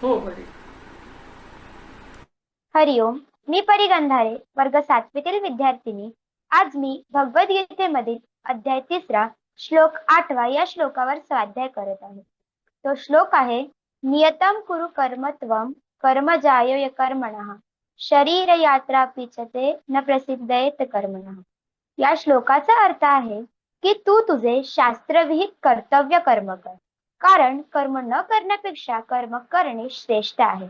हो बरी. हरिओम. मी परी गंधारे, वर्ग 7वीतील विद्यार्थिनी. आज मी भगवद्गीतेमधील अध्याय 3 श्लोक 8 या श्लोकावर स्वाध्याय करत आहे. तो श्लोक आहे, नियतम कुरु कर्म त्वं कर्मजायो कर्मणः शरीर यात्रा पिचते न प्रसिद्धेत कर्मणः. या श्लोकाचा अर्थ आहे की तू तुझे शास्त्रविहित कर्तव्य कर्म कर, कारण कर्म न करण्यापेक्षा कर्म करणे श्रेष्ठ आहे.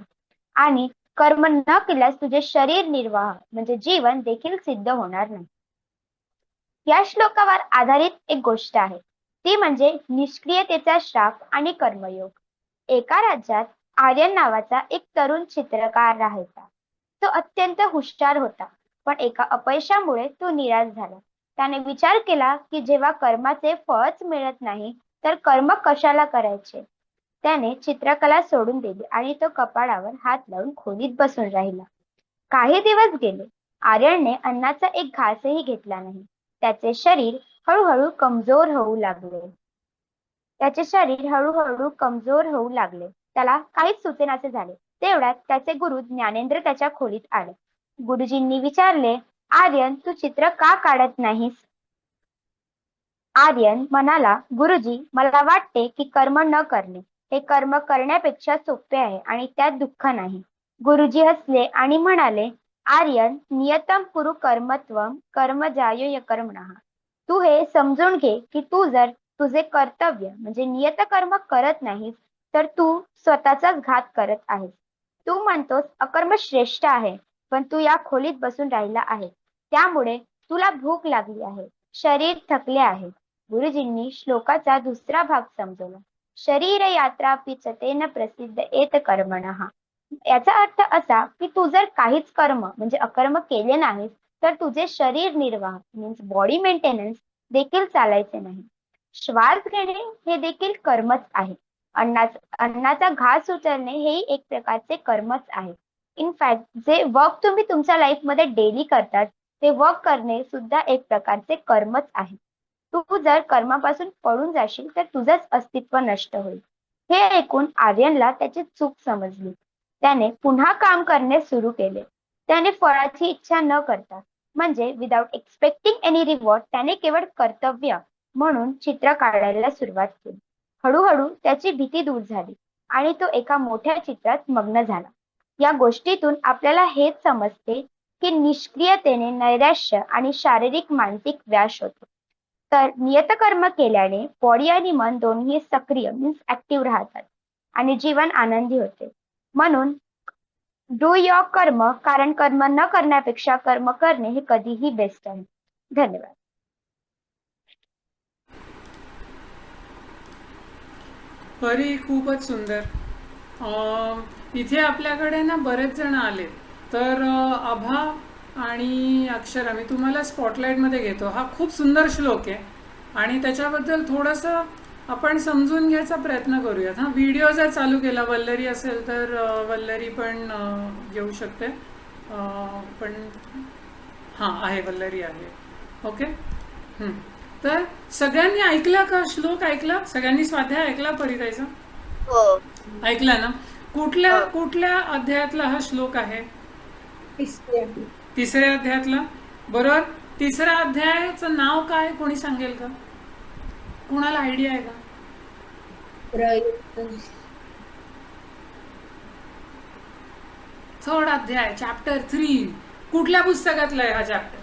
आणि कर्म न केल्यास तुझे शरीर निर्वाह म्हणजे जीवन देखील सिद्ध होणार नाही. या श्लोकावर आधारित एक गोष्ट आहे, ती म्हणजे निष्क्रियतेचा श्राप आणि कर्मयोग. एका राज्यात आर्यन नावाचा एक तरुण चित्रकार राहायचा. तो अत्यंत हुशार होता, पण एका अपयशामुळे तो निराश झाला. त्याने विचार केला की जेव्हा कर्माचे फळच मिळत नाही तर कर्म कशाला करायचे. त्याने चित्रकला सोडून दिली आणि तो कपाळावर हात लावून खोलीत बसून राहिला. काही दिवस गेले. आर्यनने अन्नाचा एक घासही घेतला नाही. त्याचे शरीर हळूहळू कमजोर होऊ लागले. त्याला काहीच सुचेनासे झाले. तेवढ्यात त्याचे गुरु ज्ञानेंद्र त्याच्या खोलीत आले. गुरुजींनी विचारले, आर्यन, तू चित्र का काढत नाहीस? आर्यन म्हणाला, गुरुजी, मला वाटते की कर्म न करणे हे कर्म करण्यापेक्षा सोपे आहे आणि त्यात दुःख नाही. गुरुजी हसले आणि म्हणाले, आर्यन, नियतम कुरु कर्मत्वं कर्म जायो कर्मणः. तू हे समजून घे की तू जर तुझे कर्तव्य म्हणजे नियत कर्म करत नाहीस तर तू स्वतःचाच घात करत आहेस. तू म्हणतोस अकर्म श्रेष्ठ आहे, पण तू या खोलीत बसून राहिला आहे, त्यामुळे तुला भूक लागली आहे, शरीर थकले आहे. गुरुजींनी श्लोकाचा दुसरा भाग समजवला. शरीर यात्रा पिचते न प्रसिद्ध एत कर्मणः. याचा अर्थ असा की तू जर काहीच कर्म म्हणजे अकर्म केले नाहीस तर तुझे शरीर निर्वाह मीन्स बॉडी मेंटेनन्स देखील चालायचे नाही. श्वास घेणे हे देखील कर्मच आहे. अन्नाचा घास उचलणे हेही एक प्रकारचे कर्मच आहे. इनफॅक्ट जे वर्क तुम्ही तुमच्या लाईफमध्ये डेली करतात ते वर्क करणे सुद्धा एक प्रकारचे कर्मच आहे. तू जर कर्मापासून पळून जाशील तर तुझंच अस्तित्व नष्ट होईल. हे ऐकून आर्यनला त्याची चूक समजली. त्याने पुन्हा काम करणे सुरू केले. त्याने फळाची इच्छा न करता म्हणजे विदाउट एक्सपेक्टिंग एनी रिवॉर्ड त्याने केवळ कर्तव्य म्हणून चित्र काढायला सुरुवात केली. हळूहळू त्याची भीती दूर झाली आणि तो एका मोठ्या चित्रात मग्न झाला. या गोष्टीतून आपल्याला हेच समजते की निष्क्रियतेने नैराश्य आणि शारीरिक मानसिक व्याश होतो. तर नियतकर्म केल्याने बॉडी आणि मन दोन्ही सक्रिय मीन्स ऍक्टिव्ह राहतात आणि जीवन आनंदी होते. म्हणून डू युअर कर्म, कारण कर्म न करण्यापेक्षा कर्म करणे हे कधीही बेस्ट आहे. धन्यवाद. परी, खूपच सुंदर. इथे आपल्याकडे ना बरेच जण आले, तर आभा आणि अक्षरा, मी तुम्हाला स्पॉटलाईटमध्ये घेतो. हा खूप सुंदर श्लोक आहे आणि त्याच्याबद्दल थोडंसं आपण समजून घ्यायचा प्रयत्न करूयात. हा व्हिडिओ जर चालू केला, वल्लरी असेल तर वल्लरी पण घेऊ शकते. पण हां, आहे, वल्लरी आहे. ओके. तर सगळ्यांनी ऐकला का श्लोक? ऐकला सगळ्यांनी? स्वाध्याय ऐकला परिताईचा? हो. ऐकला ना? कुठल्या हो. कुठल्या अध्यायातला हा श्लोक आहे? तिसऱ्या. तिसऱ्या अध्यायातला. बरोबर. तिसऱ्या अध्यायाचं नाव काय, कोणी सांगेल का? कोणाला आयडिया आहे का? थर्ड अध्याय, चॅप्टर 3. कुठल्या पुस्तकातला आहे हा चॅप्टर?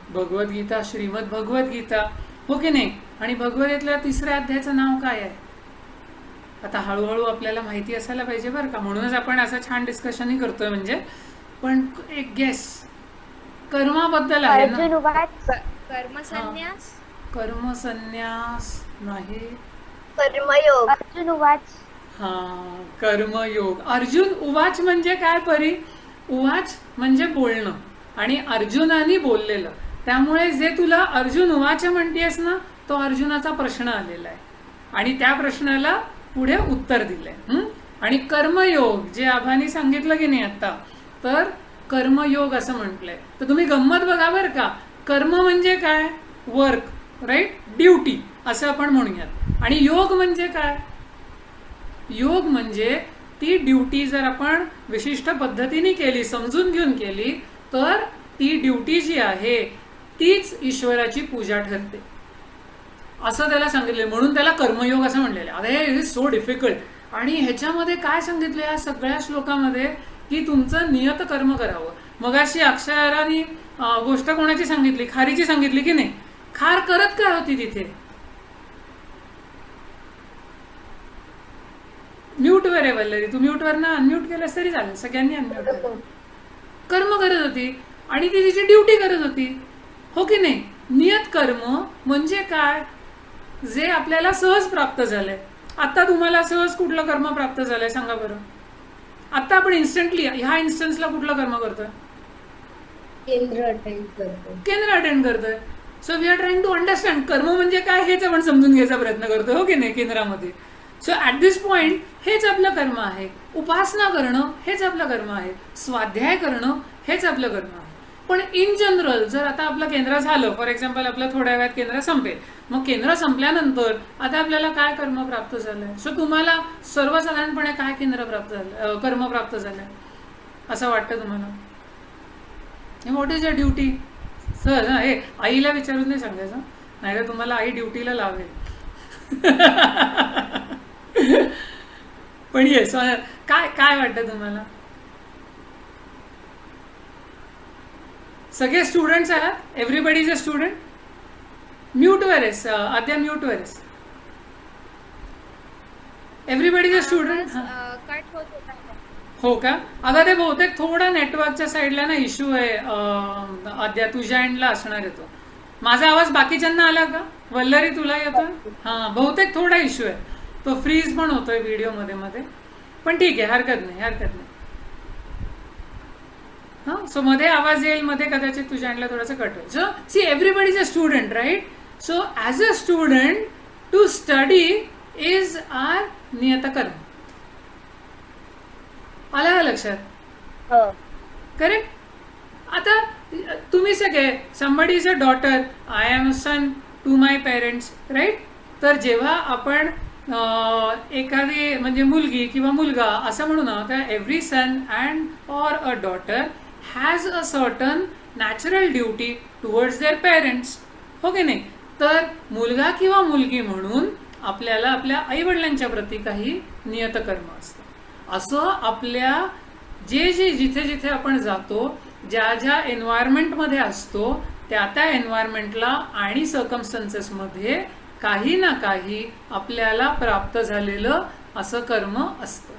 भगवद्गीता, श्रीमद भगवद्गीता, हो की नाही? आणि भगवद्गीतेतल्या तिसऱ्या अध्यायाचं नाव काय आहे? आता हळूहळू आपल्याला माहिती असायला पाहिजे बरं का, म्हणूनच आपण असं छान डिस्कशनही करतोय. म्हणजे पण एक गेस कर्माबद्दल आहे ना? कर्मसन्यास. कर्मसन्यास नाही. कर्मयोग. अर्जुन उवाच. हा, कर्मयोग. अर्जुन उवाच म्हणजे काय परी? उवाच म्हणजे बोलणं आणि अर्जुनाने बोललेलं. त्यामुळे जे तुला अर्जुन उवाच म्हणतेस ना, तो अर्जुनाचा प्रश्न आलेला आहे आणि त्या प्रश्नाला पुढे उत्तर दिलंय. आणि कर्मयोग जे आभानी सांगितलं की नाही आता, तर कर्मयोग असं म्हटलंय. तर तुम्ही गंमत बघा बरं का. कर्म म्हणजे काय? वर्क, राईट, ड्युटी असं आपण म्हणूयात. आणि योग म्हणजे काय? योग म्हणजे ती ड्युटी जर आपण विशिष्ट पद्धतीने केली, समजून घेऊन केली, तर ती ड्युटी जी आहे तीच ईश्वराची पूजा ठरते, असं त्याला सांगितले. म्हणून त्याला कर्मयोग असं म्हणलेलं. अरे इट इज सो डिफिकल्ट. आणि ह्याच्यामध्ये काय सांगितलं या सगळ्या श्लोकामध्ये, की तुमचं नियत कर्म करावं. मग अशी अक्षराने गोष्ट कोणाची सांगितली? खारीची सांगितली की नाही? खार करत काय होती तिथे? म्यूटवर आहे वल्लरी, तू म्यूटवर ना अनम्यूट केलंस तरी चालेल, सगळ्यांनी अनम्यूट केलं. कर्म करत होती आणि ती तिची ड्युटी करत होती, हो की नाही? नियत कर्म म्हणजे काय? जे आपल्याला सहज प्राप्त झालंय. आता तुम्हाला सहज कुठलं कर्म प्राप्त झालंय सांगा बरं? आता आपण इन्स्टंटली ह्या इन्स्टन्सला कुठलं कर्म करतोय? केंद्र अटेंड करतो. केंद्र अटेंड करतोय. So we are trying to understand karma म्हणजे काय हेच आपण समजून घ्यायचा प्रयत्न करतोय, हो की नाही, केंद्रामध्ये. सो ॲट दिस पॉइंट हेच आपलं कर्म आहे. उपासना करणं हेच आपलं कर्म आहे. स्वाध्याय करणं हेच आपलं कर्म आहे. पण इन जनरल जर आता आपलं केंद्र झालं, फॉर एक्झाम्पल आपलं थोड्या वेळात केंद्र संपेल, मग केंद्र संपल्यानंतर आता आपल्याला काय कर्म प्राप्त झालंय? सो तुम्हाला सर्वसाधारणपणे काय केंद्र प्राप्त झालं, कर्म प्राप्त झालंय असं वाटतं तुम्हाला? What is your duty? Sir हे आईला विचारून नाही सांगायचं, नाही तर तुम्हाला आई ड्युटीला लावेल. पण येस, काय काय वाटतं तुम्हाला? सगळे स्टुडंट्स आहात? Everybody is a student? म्यूटवर आहेस आद्या, म्यूटवर आहेस? Everybody is a student? Cut होत होता. हो का? अगं ते बहुतेक थोडा नेटवर्कच्या साईडला ना इश्यू आहे आद्या, तुझ्या एंडला असणार आहे तो. माझा आवाज बाकीच्यांना आला का? वल्लरी तुला येतोय? हा, बहुतेक थोडा इश्यू आहे, तो फ्रीज पण होतोय व्हिडिओ मध्ये मध्ये. पण ठीक आहे, हरकत नाही, हरकत नाही. हा, सो मध्ये आवाज येईल, मध्ये कदाचित तुझ्या एंडला थोडासा कट होईल. So see, everybody is a student, right? So as a student to study is our नियतकर्म. आलं का लक्षात? हो. करेक्ट. आता तुम्ही सगळे, somebody is a daughter, I am a son to my parents, right? तर जेव्हा आपण एखादी म्हणजे मुलगी किंवा मुलगा असं म्हणू ना, तर every son and or a daughter has a certain natural duty towards their parents, हो की नाही? तर मुलगा किंवा मुलगी म्हणून आपल्याला आपल्या आईवडिलांच्या प्रती काही नियतकर्म असतं. असं आपल्या जे जे जिथे जिथे आपण जातो, ज्या ज्या एन्व्हायरमेंटमध्ये असतो, त्या त्या एन्व्हायरमेंटला आणि सर्कमस्टन्सेसमध्ये काही ना काही आपल्याला प्राप्त झालेलं असं कर्म असतं.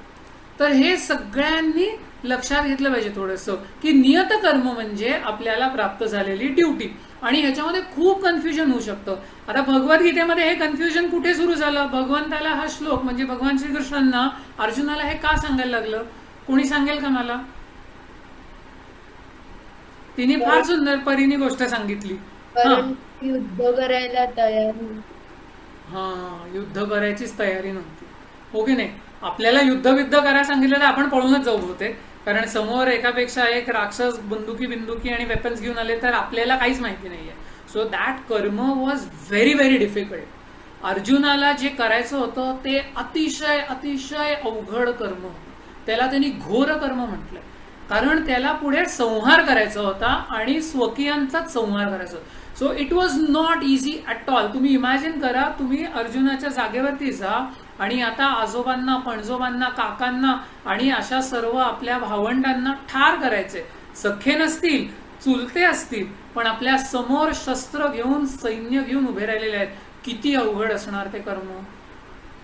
तर हे सगळ्यांनी लक्षात घेतलं पाहिजे थोडंसं, की नियत कर्म म्हणजे आपल्याला प्राप्त झालेली ड्युटी. आणि ह्याच्यामध्ये खूप कन्फ्युजन होऊ शकतं. आता भगवद्गीतेमध्ये हे कन्फ्युजन कुठे सुरू झालं? भगवंताला हा श्लोक म्हणजे भगवान श्रीकृष्णांना अर्जुनाला हे का सांगायला लागलं? कोणी सांगेल का मला? तिने फार सुंदर परीने गोष्ट सांगितली. कारण युद्ध करायला तयार. हा, युद्ध करायचीच तयारी नव्हती, हो की नाही? आपल्याला युद्ध करायला सांगितलं तर आपण पळूनच जाऊ होते, कारण समोर एकापेक्षा एक राक्षस बिंदुकी आणि वेपन्स घेऊन आले, तर आपल्याला काहीच माहिती नाहीये. सो दॅट कर्म वॉज व्हेरी व्हेरी डिफिकल्ट. अर्जुनाला जे करायचं होतं ते अतिशय अतिशय अवघड कर्म होतं. त्याला त्यांनी घोर कर्म म्हटलंय, कारण त्याला पुढे संहार करायचा होता आणि स्वकीयांचाच संहार करायचा होता. So it was not easy at all. तुम्ही इमॅजिन करा, तुम्ही अर्जुनाच्या जागेवरती जा आणि आता आजोबांना, पणजोबांना, काकांना आणि अशा सर्व आपल्या भावंडांना ठार करायचे. सख्खे नसतील, चुलते असतील, पण आपल्या समोर शस्त्र घेऊन, सैन्य घेऊन उभे राहिलेले आहेत. किती अवघड असणार ते कर्म,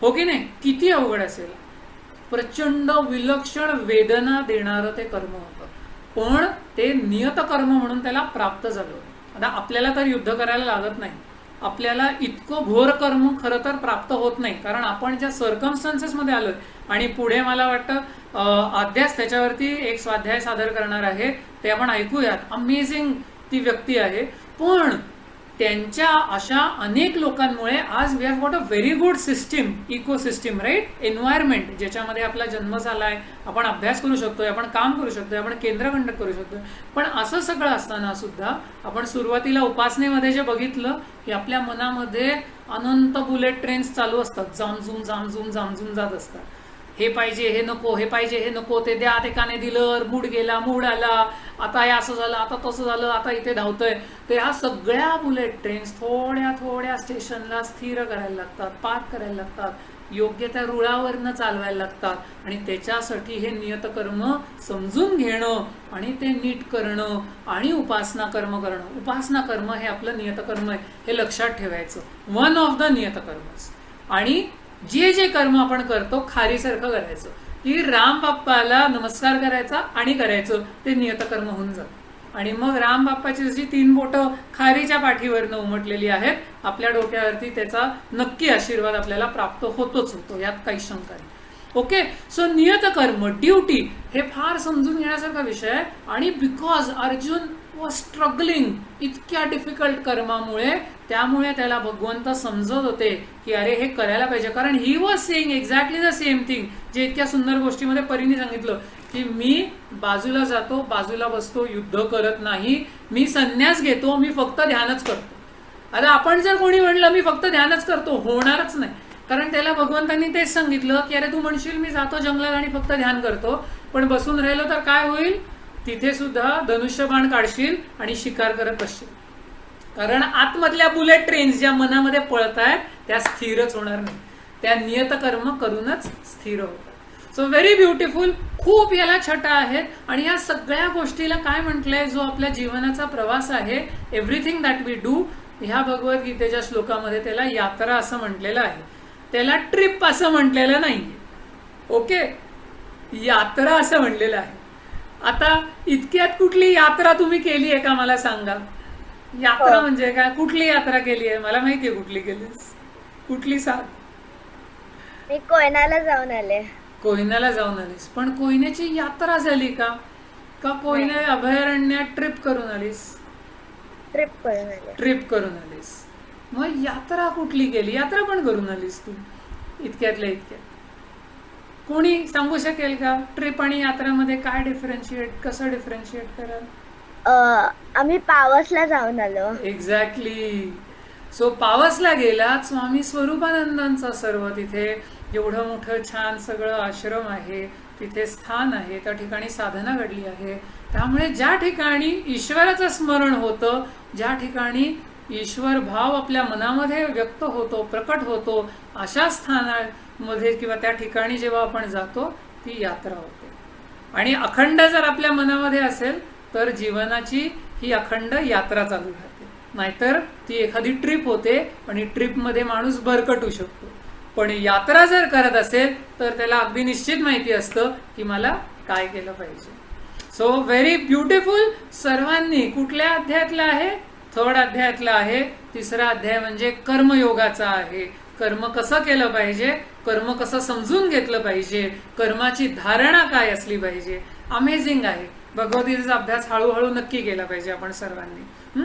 हो की नाही? किती अवघड असेल. प्रचंड विलक्षण वेदना देणारं ते कर्म होतं, पण ते नियत कर्म म्हणून त्याला प्राप्त झालं. आता आपल्याला तर युद्ध करायला लागत नाही, आपल्याला इतकं घोर कर्म खरं तर प्राप्त होत नाही, कारण आपण ज्या सर्कमस्टन्सेसमध्ये आलोय. आणि पुढे मला वाटतं अध्यास त्याच्यावरती एक स्वाध्याय सादर करणार आहे, ते आपण ऐकूयात. अमेझिंग ती व्यक्ती आहे, पण त्यांच्या अशा अनेक लोकांमुळे आज we have got a very good system, ecosystem, right? Environment ज्याच्यामध्ये आपला जन्म झालाय, आपण अभ्यास करू शकतोय, आपण काम करू शकतोय, आपण केंद्र कंडक्ट करू शकतोय. पण असं सगळं असताना सुद्धा आपण सुरुवातीला उपासनेमध्ये जे बघितलं, की आपल्या मनामध्ये अनंत बुलेट ट्रेन्स चालू असतात, जामझूम जामझूम जामझूम जात असतात. हे पाहिजे हे नको, हे पाहिजे हे नको, ते द्या ते का नाही दिलं, मूड गेला, मूड आला, आता हे असं झालं, आता तसं झालं, आता इथे धावतोय. तर ह्या सगळ्या बुलेट ट्रेन्स थोड्या थोड्या स्टेशनला स्थिर करायला लागतात, पार्क करायला लागतात, योग्य त्या रुळावरनं चालवायला लागतात आणि त्याच्यासाठी हे नियतकर्म समजून घेणं आणि ते नीट करणं आणि उपासना कर्म करणं. उपासना कर्म हे आपलं नियतकर्म आहे, हे लक्षात ठेवायचं. वन ऑफ द नियतकर्मच. आणि जे जे कर्म आपण करतो खारीसारखं करायचं, की राम बाप्पाला नमस्कार करायचा आणि करायचं, ते नियतकर्म होऊन जातं. आणि मग राम बाप्पाची जशी 3 बोटं खारीच्या पाठीवरनं उमटलेली आहेत, आपल्या डोक्यावरती त्याचा नक्की आशीर्वाद आपल्याला प्राप्त होतोच होतो, यात काही शंका नाही. ओके, सो नियतकर्म, ड्युटी हे फार समजून घेण्यासारखा विषय आहे. आणि बिकॉज अर्जुन वॉज स्ट्रगलिंग इतक्या डिफिकल्ट कर्मामुळे, त्यामुळे त्याला भगवंत समजत होते की अरे हे करायला पाहिजे. कारण he was saying exactly the same thing जे इतक्या सुंदर गोष्टीमध्ये परीने सांगितलं, की मी बाजूला जातो, बाजूला बसतो, युद्ध करत नाही, मी संन्यास घेतो, मी फक्त ध्यानच करतो. आता आपण जर कोणी म्हणलं मी फक्त ध्यानच करतो, होणारच नाही. कारण त्याला भगवंतांनी तेच सांगितलं की अरे तू म्हणशील मी जातो जंगलात आणि फक्त ध्यान करतो, पण बसून राहिलो तर काय होईल, तिथे सुद्धा धनुष्यबाण काढशील आणि शिकार करत बसशील. कारण आतमधल्या बुलेट ट्रेन्स ज्या मनामध्ये पळत आहेत त्या स्थिरच होणार नाही, त्या नियतकर्म करूनच स्थिर होतात. So very beautiful. खूप याला छटा आहेत आणि या सगळ्या गोष्टीला काय म्हटलंय, जो आपल्या जीवनाचा प्रवास आहे, एव्हरीथिंग दॅट वी डू, ह्या भगवद्गीतेच्या श्लोकामध्ये त्याला यात्रा असं म्हटलेलं आहे, त्याला ट्रिप असं म्हटलेलं नाही. ओके, यात्रा असं म्हणलेलं आहे. आता इतक्यात कुठली यात्रा तुम्ही केली आहे का मला सांगा. यात्रा म्हणजे काय, कुठली यात्रा केली आहे, मला माहितीये कुठली केलीस, कुठली सांग. मी कोयनाला जाऊन आले. कोयनाला जाऊन आलीस, पण कोयनेची यात्रा झाली का, का कोयना अभयारण्यात ट्रिप करून आलीस. ट्रिप करून आले. ट्रिप करून आलीस, मग यात्रा कुठली केली, यात्रा पण करून आलीस तू इतक्यातल्या इतक्यात. कोणी सांगू शकेल का ट्रिप आणि यात्रामध्ये काय डिफरन्शिएट, कसं डिफरन्शिएट कराल. आम्ही पावसला जाऊन आलो. एक्झॅक्टली. सो पावसला गेला, स्वामी स्वरूपानंदांचा सर्व तिथे एवढं मोठं छान सगळं आश्रम आहे, तिथे स्थान आहे, त्या ठिकाणी साधना घडली आहे. त्यामुळे ज्या ठिकाणी ईश्वराचं स्मरण होतं, ज्या ठिकाणी ईश्वर भाव आपल्या मनामध्ये व्यक्त होतो, प्रकट होतो, अशा स्थानामध्ये किंवा त्या ठिकाणी जेव्हा आपण जातो ती यात्रा होते. आणि अखंड जर आपल्या मनामध्ये असेल तर जीवनाची ही अखंड यात्रा चालू राहते. नाहीतर ती एखादी ट्रिप होते आणि ट्रिपमध्ये माणूस भरकटू शकतो. पण यात्रा जर करत असेल तर त्याला अगदी निश्चित माहिती असतं की मला काय केलं पाहिजे. So very beautiful. सर्वांनी कुठल्या अध्यायातला आहे, 3rd अध्यायातला आहे. 3रा अध्याय म्हणजे कर्मयोगाचा आहे. कर्म कसं केलं पाहिजे, कर्म कसं समजून घेतलं पाहिजे, कर्माची धारणा काय असली पाहिजे. अमेझिंग आहे. भगवद्गीतेचा अभ्यास हळूहळू नक्की केला पाहिजे आपण सर्वांनी.